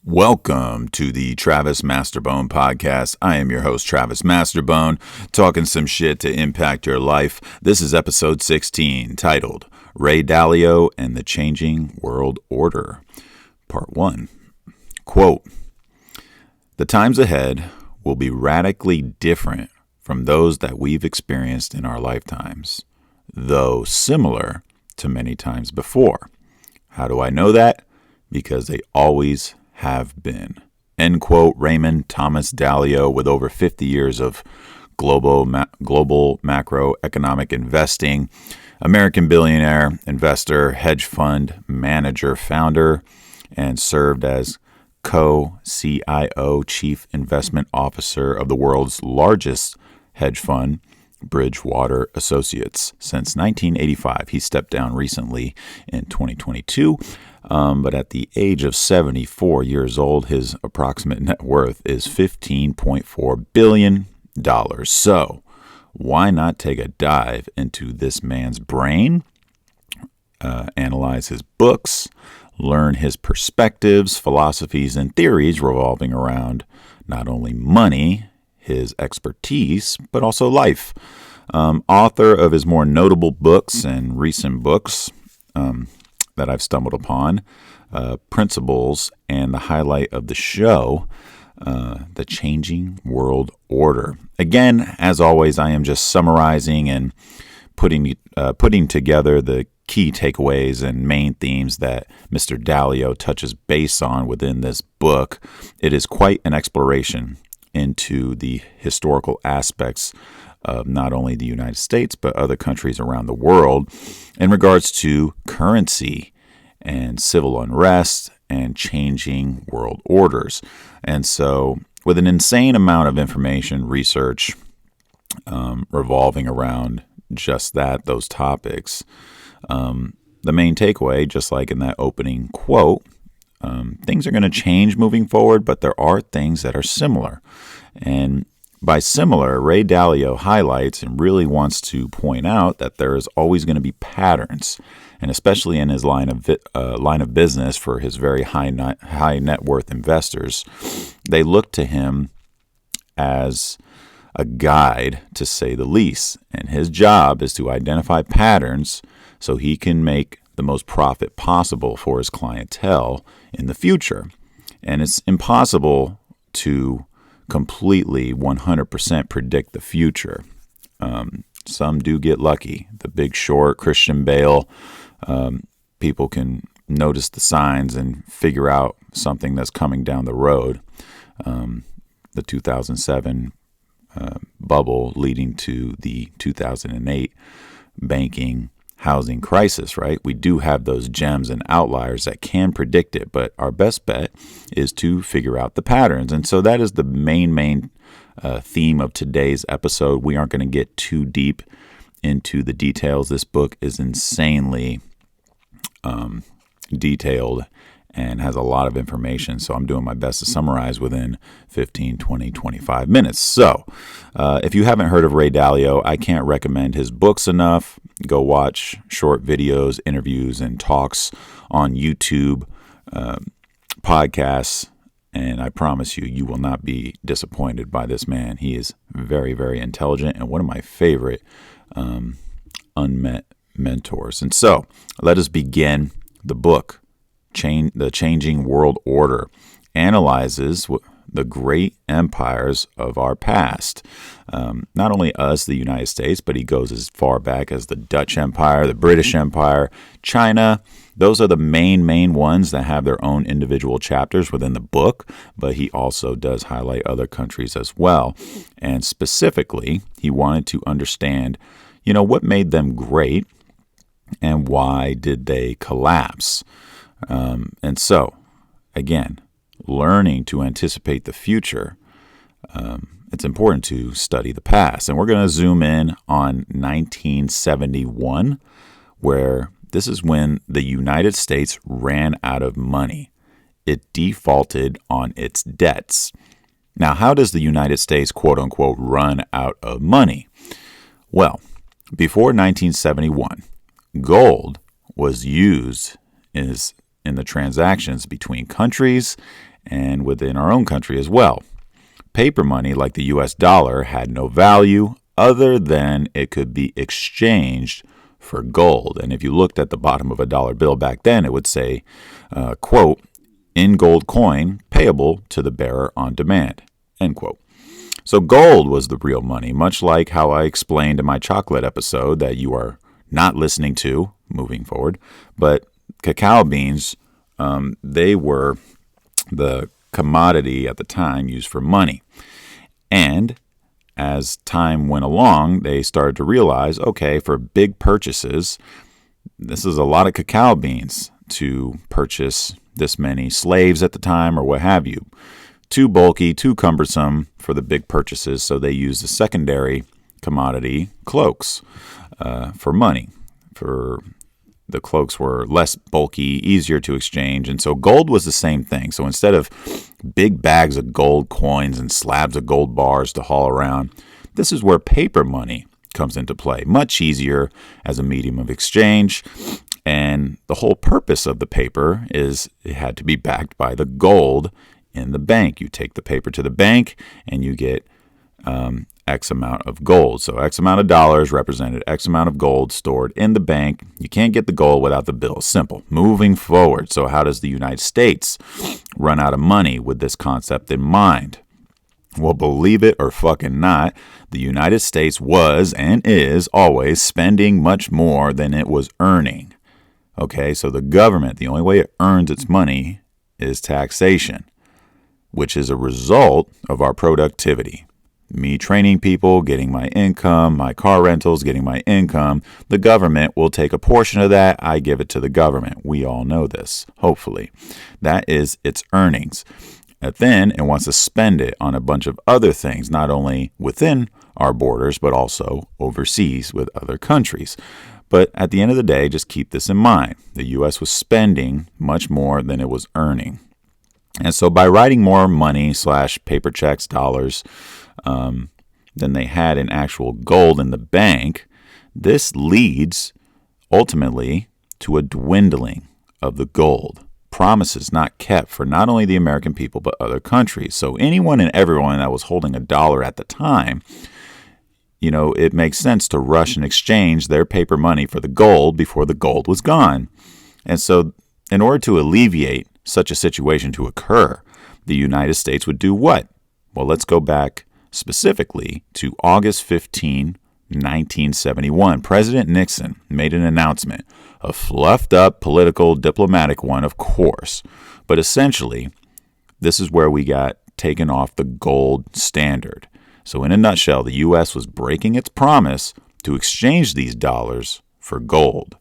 Welcome to the Travis Masterbone podcast. I am your host, Travis Masterbone, talking some shit to impact your life. This is episode 16, titled Ray Dalio and the Changing World Order, Part 1. Quote, "The times ahead will be radically different from those that we've experienced in our lifetimes, though similar to many times before. How do I know that? Because they always have been." End quote. Raymond Thomas Dalio, with over 50 years of global macroeconomic investing, American billionaire, investor, hedge fund manager, founder, and served as co-CIO, chief investment officer of the world's largest hedge fund, Bridgewater Associates, since 1985. He stepped down recently in 2022. But at the age of 74 years old, his approximate net worth is $15.4 billion. So why not take a dive into this man's brain, analyze his books, learn his perspectives, philosophies, and theories revolving around not only money, his expertise, but also life. Author of his more notable books and recent books, that I've stumbled upon, Principles, and the highlight of the show, The Changing World Order. Again, as always, I am just summarizing and putting together the key takeaways and main themes that Mr. Dalio touches base on within this book. It is quite an exploration into the historical aspects of not only the United States, but other countries around the world in regards to currency and civil unrest and changing world orders. And so with an insane amount of information, research, revolving around just those topics, the main takeaway, just like in that opening quote, things are going to change moving forward, but there are things that are similar. And by similar, Ray Dalio highlights and really wants to point out that there is always going to be patterns, and especially in his line of business for his very high net worth investors, they look to him as a guide, to say the least. And his job is to identify patterns so he can make the most profit possible for his clientele in the future. And it's impossible to completely 100% predict the future. Some do get lucky. The Big Short, Christian Bale, people can notice the signs and figure out something that's coming down the road. The 2007 bubble leading to the 2008 banking housing crisis, right? We do have those gems and outliers that can predict it, but our best bet is to figure out the patterns. And so that is the main theme of today's episode. We aren't going to get too deep into the details. This book is insanely detailed and has a lot of information. So I'm doing my best to summarize within 15, 20, 25 minutes. So if you haven't heard of Ray Dalio, I can't recommend his books enough. Go watch short videos, interviews, and talks on YouTube, podcasts, and I promise you will not be disappointed by this man. He is very, very intelligent and one of my favorite unmet mentors. And so let us begin. The book, The Changing World Order, analyzes the great empires of our past. Not only us, the United States, but he goes as far back as the Dutch Empire, the British Empire, China. Those are the main ones that have their own individual chapters within the book, but he also does highlight other countries as well. And specifically, he wanted to understand, what made them great and why did they collapse? And so, again, learning to anticipate the future, it's important to study the past. And we're going to zoom in on 1971, where this is when the United States ran out of money. It defaulted on its debts. Now, how does the United States, quote unquote, run out of money? Well, before 1971, gold was used in the transactions between countries and within our own country as well. Paper money, like the US dollar, had no value other than it could be exchanged for gold. And if you looked at the bottom of a dollar bill back then, it would say, quote, in gold coin payable to the bearer on demand, end quote. So gold was the real money, much like how I explained in my chocolate episode that you are not listening to moving forward. But cacao beans, they were the commodity at the time used for money. And as time went along, they started to realize, okay, for big purchases, this is a lot of cacao beans to purchase this many slaves at the time or what have you. Too bulky, too cumbersome for the big purchases, so they used the secondary commodity, cloaks, for money. For the cloaks were less bulky, easier to exchange, and so gold was the same thing. So instead of big bags of gold coins and slabs of gold bars to haul around, this is where paper money comes into play. Much easier as a medium of exchange, and the whole purpose of the paper is it had to be backed by the gold in the bank. You take the paper to the bank and you get X amount of gold. So X amount of dollars represented X amount of gold stored in the bank. You can't get the gold without the bill. Simple. Moving forward. So how does the United States run out of money with this concept in mind? Well, believe it or fucking not, the United States was and is always spending much more than it was earning. Okay, so the government, the only way it earns its money is taxation, which is a result of our productivity. Me training people, getting my income, my car rentals, getting my income. The government will take a portion of that. I give it to the government. We all know this, hopefully. That is its earnings. And then it wants to spend it on a bunch of other things, not only within our borders, but also overseas with other countries. But at the end of the day, just keep this in mind. The U.S. was spending much more than it was earning. And so by writing more money / paper checks, dollars, than they had in actual gold in the bank, this leads ultimately to a dwindling of the gold. Promises not kept for not only the American people, but other countries. So anyone and everyone that was holding a dollar at the time, you know, it makes sense to rush and exchange their paper money for the gold before the gold was gone. And so in order to alleviate such a situation to occur, the United States would do what? Well, let's go back specifically to August 15, 1971. President Nixon made an announcement, a fluffed up political diplomatic one, of course. But essentially, this is where we got taken off the gold standard. So in a nutshell, the U.S. was breaking its promise to exchange these dollars for gold.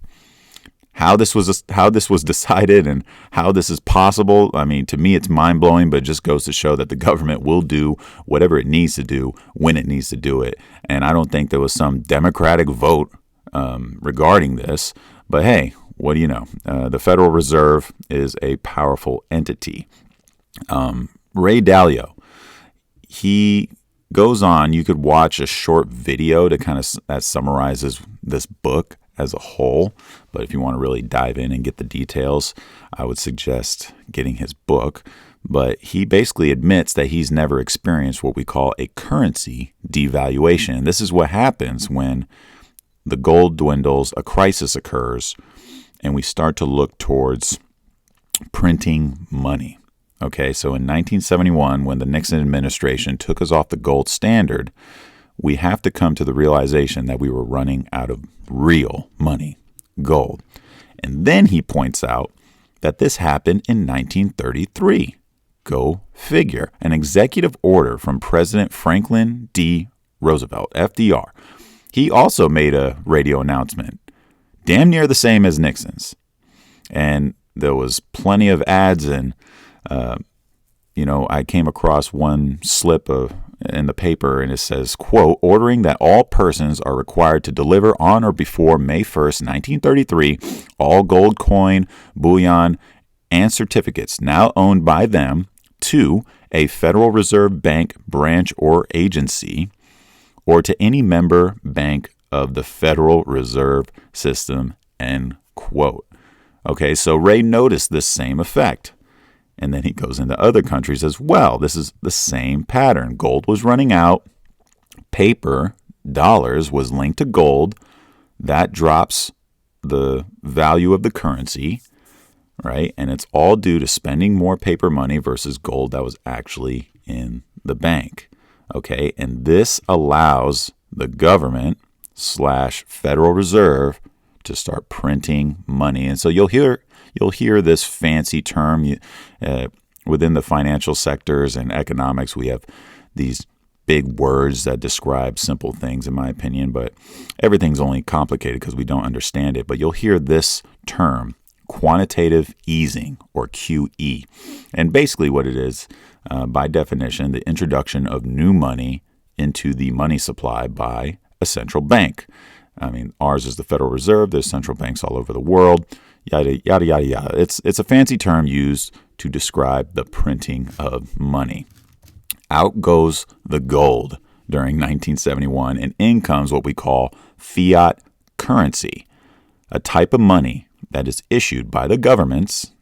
How this was decided and how this is possible, I mean, to me, it's mind-blowing, but it just goes to show that the government will do whatever it needs to do when it needs to do it. And I don't think there was some democratic vote regarding this. But hey, what do you know? The Federal Reserve is a powerful entity. Ray Dalio, he goes on. You could watch a short video to kind of that summarizes this book as a whole. But if you want to really dive in and get the details, I would suggest getting his book. But he basically admits that he's never experienced what we call a currency devaluation. And this is what happens when the gold dwindles, a crisis occurs, and we start to look towards printing money. Okay, so in 1971, when the Nixon administration took us off the gold standard, we have to come to the realization that we were running out of real money, gold. And then he points out that this happened in 1933. Go figure. An executive order from President Franklin D. Roosevelt, FDR. He also made a radio announcement, damn near the same as Nixon's. And there was plenty of ads and I came across one slip in the paper, and it says, quote, ordering that all persons are required to deliver on or before May 1st, 1933, all gold coin, bullion, and certificates now owned by them to a Federal Reserve Bank branch or agency, or to any member bank of the Federal Reserve System, end quote. Okay, so Ray noticed this same effect. And then he goes into other countries as well. This is the same pattern. Gold was running out. Paper, dollars, was linked to gold. That drops the value of the currency, right? And it's all due to spending more paper money versus gold that was actually in the bank. Okay, and this allows the government / Federal Reserve to start printing money. And so you'll hear this fancy term within the financial sectors and economics. We have these big words that describe simple things, in my opinion, but everything's only complicated because we don't understand it. But you'll hear this term, quantitative easing, or QE. And basically what it is, by definition, the introduction of new money into the money supply by a central bank. I mean, ours is the Federal Reserve. There's central banks all over the world, yada, yada, yada, yada. It's a fancy term used to describe the printing of money. Out goes the gold during 1971, and in comes what we call fiat currency, a type of money that is issued by governments,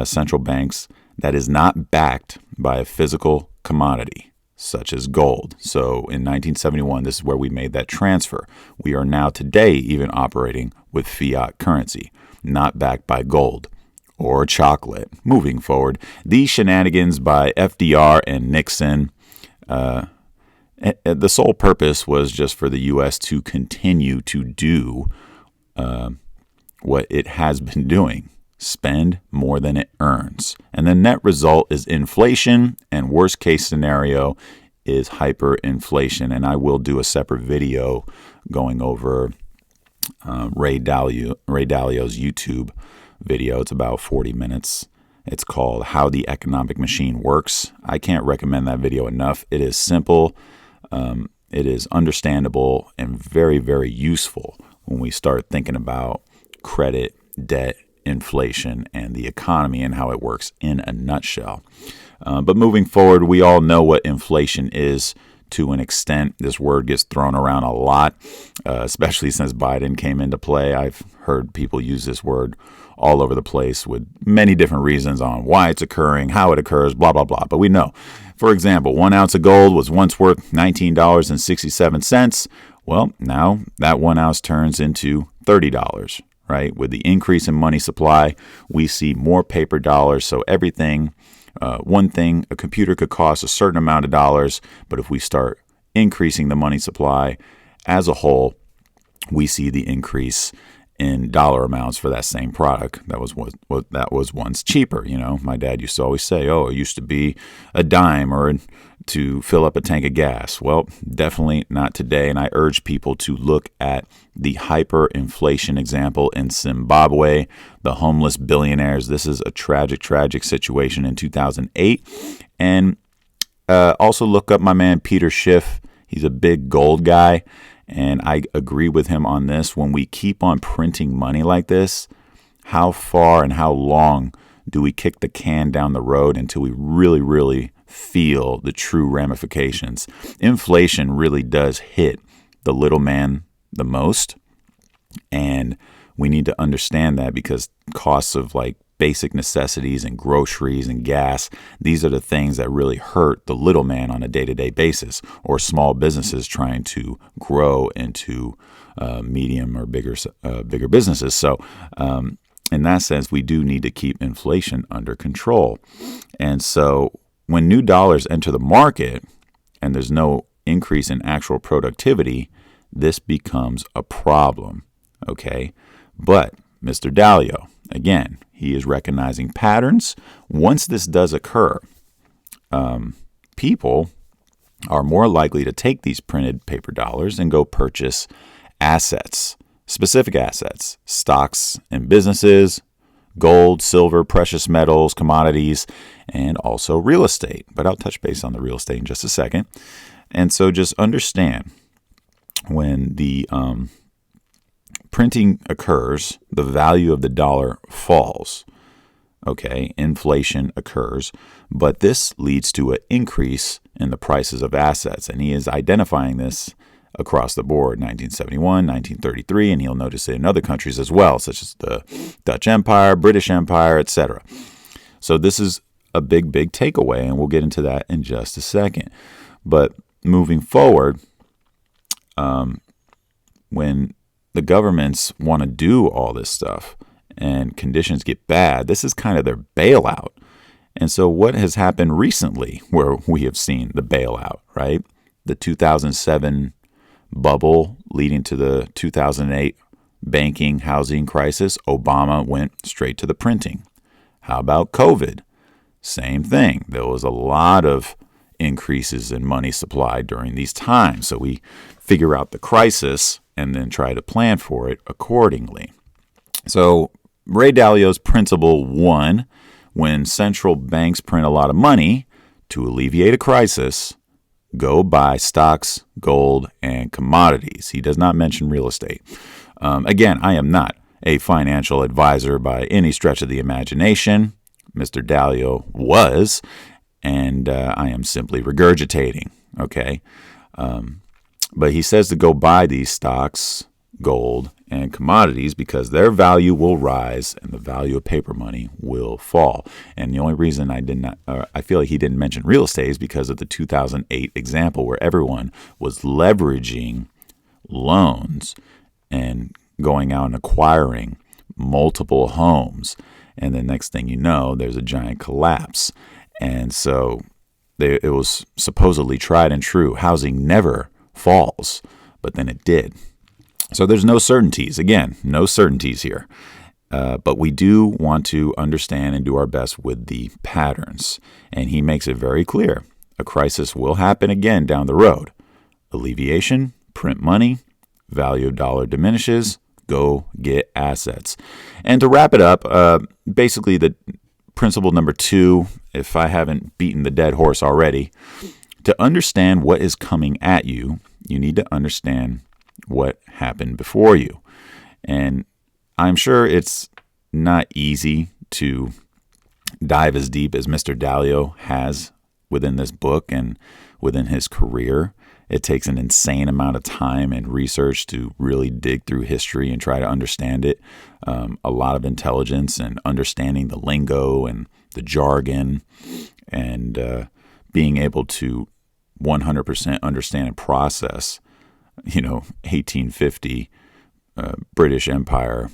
central banks, that is not backed by a physical commodity, such as gold. So in 1971, this is where we made that transfer. We are now today even operating with fiat currency, not backed by gold or chocolate. Moving forward, these shenanigans by FDR and Nixon, the sole purpose was just for the U.S. to continue to do what it has been doing, spend more than it earns. And the net result is inflation, and worst case scenario is hyperinflation. And I will do a separate video going over Ray Dalio's YouTube video. It's about 40 minutes. It's called How the Economic Machine Works. I can't recommend that video enough. It is simple. It is understandable and very, very useful when we start thinking about credit, debt, inflation, and the economy and how it works in a nutshell. But moving forward, we all know what inflation is to an extent. This word gets thrown around a lot, especially since Biden came into play. I've heard people use this word all over the place with many different reasons on why it's occurring, how it occurs, blah, blah, blah. But we know, for example, 1 ounce of gold was once worth $19.67. Well, now that 1 ounce turns into $30, right? With the increase in money supply, we see more paper dollars. So everything, one thing, a computer could cost a certain amount of dollars, but if we start increasing the money supply as a whole, we see the increase in dollar amounts for that same product that was once cheaper. You know, my dad used to always say, "Oh, it used to be a dime or to fill up a tank of gas." Well, definitely not today. And I urge people to look at the hyperinflation example in Zimbabwe, the homeless billionaires. This is a tragic, tragic situation in 2008. And also look up my man Peter Schiff. He's a big gold guy. And I agree with him on this. When we keep on printing money like this, how far and how long do we kick the can down the road until we really, really feel the true ramifications? Inflation really does hit the little man the most. And we need to understand that, because costs of like basic necessities and groceries and gas, these are the things that really hurt the little man on a day-to-day basis, or small businesses trying to grow into medium or bigger businesses. So in that sense, we do need to keep inflation under control. And so when new dollars enter the market and there's no increase in actual productivity, this becomes a problem. Okay. But Mr. Dalio, again, he is recognizing patterns. Once this does occur, people are more likely to take these printed paper dollars and go purchase assets, specific assets, stocks and businesses, gold, silver, precious metals, commodities, and also real estate. But I'll touch base on the real estate in just a second. And so just understand, when the printing occurs, the value of the dollar falls. Okay, inflation occurs, but this leads to an increase in the prices of assets. And he is identifying this across the board, 1971, 1933, and you'll notice it in other countries as well, such as the Dutch Empire, British Empire, etc. So this is a big takeaway, and we'll get into that in just a second. But moving forward, when the governments want to do all this stuff and conditions get bad, this is kind of their bailout. And so what has happened recently where we have seen the bailout, right? The 2007 bubble leading to the 2008 banking housing crisis, Obama went straight to the printing. How about COVID? Same thing. There was a lot of increases in money supply during these times. So we figure out the crisis and then try to plan for it accordingly. So Ray Dalio's principle 1, when central banks print a lot of money to alleviate a crisis, go buy stocks, gold, and commodities. He does not mention real estate. Again, I am not a financial advisor by any stretch of the imagination. Mr. Dalio was, and I am simply regurgitating, okay? But he says to go buy these stocks, gold, and commodities because their value will rise and the value of paper money will fall. And the only reason I feel like he didn't mention real estate is because of the 2008 example where everyone was leveraging loans and going out and acquiring multiple homes. And the next thing you know, there's a giant collapse. And so it was supposedly tried and true. Housing never falls, but then it did. So there's no certainties. Again, no certainties here. But we do want to understand and do our best with the patterns. And he makes it very clear. A crisis will happen again down the road. Alleviation, print money, value of dollar diminishes, go get assets. And to wrap it up, basically the principle number 2, if I haven't beaten the dead horse already, to understand what is coming at you, you need to understand what happened before you. And I'm sure it's not easy to dive as deep as Mr. Dalio has within this book and within his career. It takes an insane amount of time and research to really dig through history and try to understand it. A lot of intelligence and understanding the lingo and the jargon and being able to 100% understand and process 1850 British Empire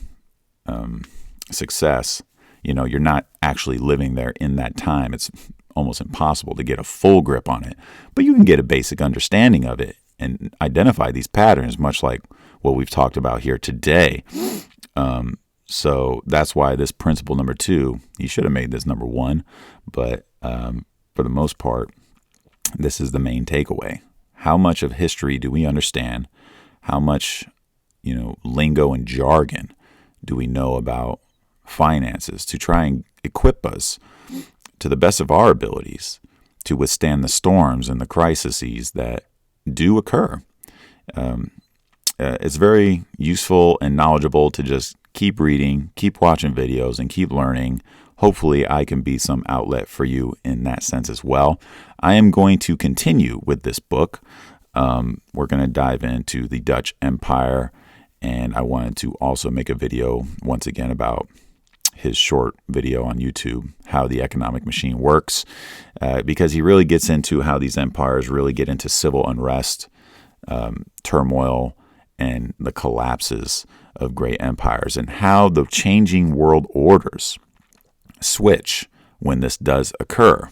success. You're not actually living there in that time. It's almost impossible to get a full grip on it, but you can get a basic understanding of it and identify these patterns, much like what we've talked about here today. So that's why this principle number 2, he should have made this number 1, but for the most part, this is the main takeaway. How much of history do we understand? How much, lingo and jargon do we know about finances to try and equip us to the best of our abilities to withstand the storms and the crises that do occur? It's very useful and knowledgeable to just keep reading, keep watching videos, and keep learning. Hopefully I can be some outlet for you in that sense as well. I am going to continue with this book. We're going to dive into the Dutch Empire, and I wanted to also make a video once again about his short video on YouTube, how the economic machine works, because he really gets into how these empires really get into civil unrest, turmoil, and the collapses of great empires, and how the changing world orders switch when this does occur.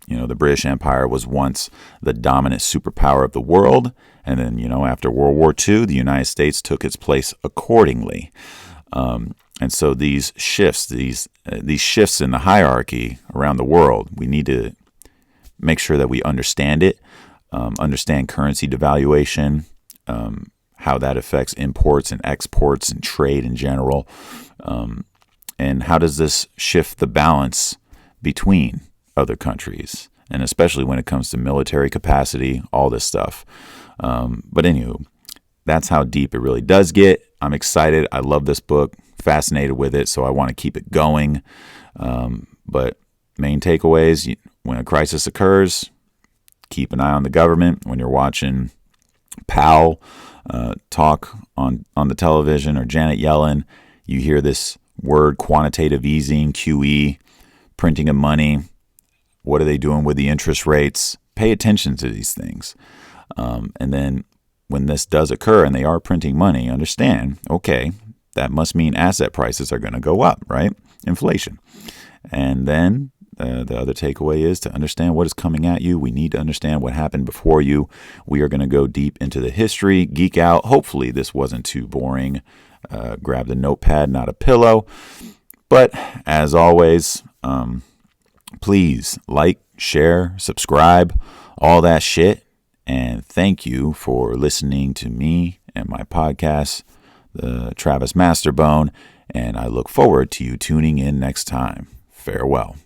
The British Empire was once the dominant superpower of the world, and then, after World War II, the United States took its place accordingly. And so these shifts in the hierarchy around the world, we need to make sure that we understand it, understand currency devaluation, how that affects imports and exports and trade in general, and how does this shift the balance between other countries, and especially when it comes to military capacity, all this stuff. But anywho, that's how deep it really does get. I'm excited. I love this book, fascinated with it, so I want to keep it going. But main takeaways, when a crisis occurs, keep an eye on the government. When you're watching Powell talk on the television, or Janet Yellen, you hear this word quantitative easing, QE, printing of money. What are they doing with the interest rates? Pay attention to these things. And then when this does occur and they are printing money, understand, okay, that must mean asset prices are going to go up, right? Inflation. And then the other takeaway is to understand what is coming at you. We need to understand what happened before you. We are going to go deep into the history, geek out. Hopefully this wasn't too boring. Grab the notepad, not a pillow. But as always, please like, share, subscribe, all that shit. And thank you for listening to me and my podcast, the Travis Masterbone. And I look forward to you tuning in next time. Farewell.